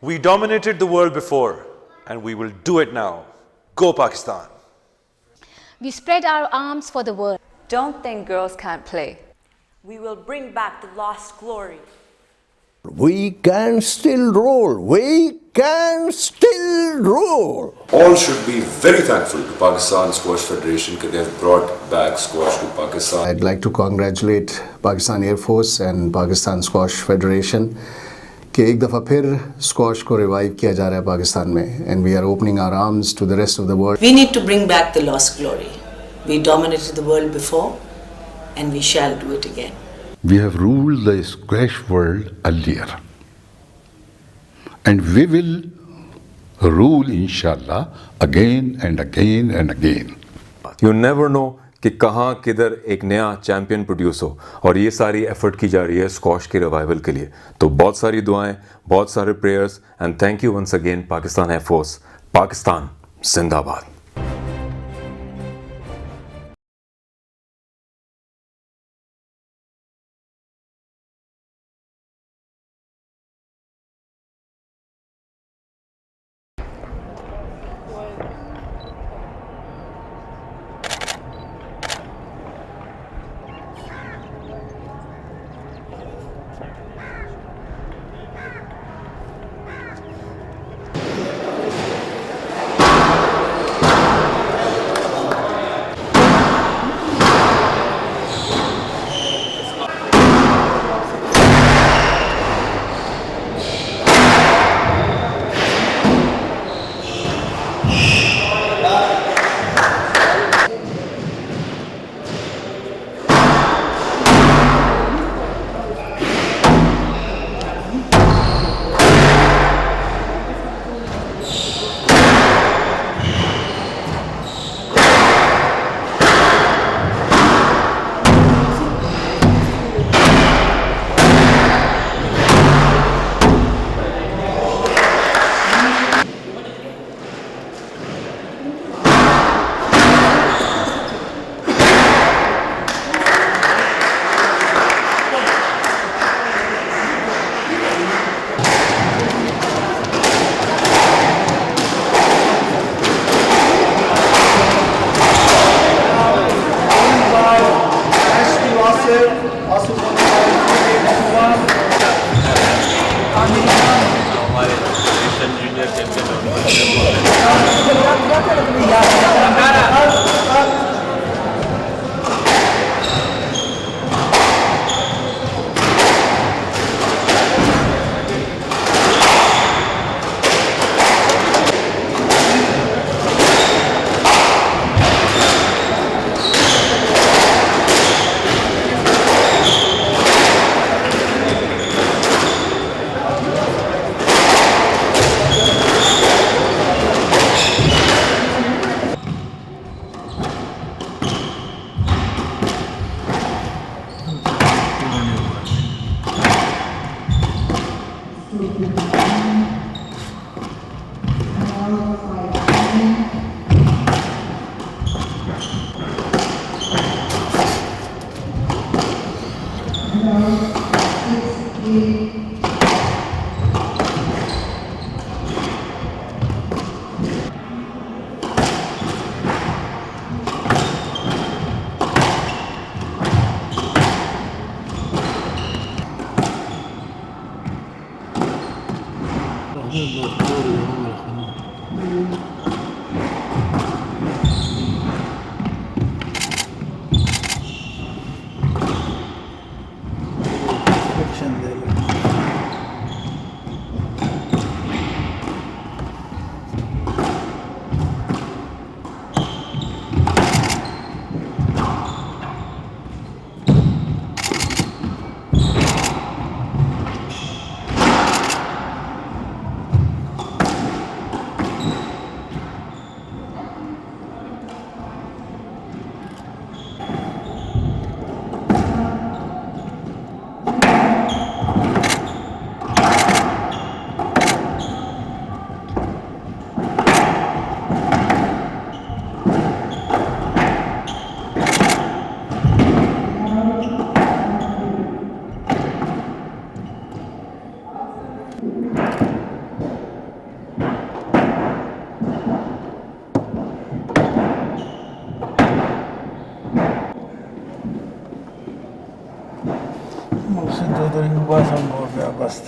We dominated the world before, and we will do it now. Go Pakistan. We spread our arms for the world. Don't think girls can't play. We will bring back the lost glory. We can still roll. We can still roll. All should be very thankful to Pakistan Squash Federation because they have brought back squash to Pakistan. I'd like to congratulate Pakistan Air Force and Pakistan Squash Federation कि एक दफ़ा फिर squash को revive किया जा रहा है पाकिस्तान में and we are opening our arms to the rest of the world. We need to bring back the lost glory. We dominated the world before and we shall do it again. We have ruled the squash world earlier and we will rule inshallah again and again and again. You never know कि कहाँ किधर एक नया champion produce हो और ये सारी effort की जा रही है स्क्वॉश के रिवाइवल के लिए. तो बहुत सारी दुआएं, बहुत सारे prayers and thank you once again Pakistan air force. Pakistan जिंदाबाद. बस हम हो गया बस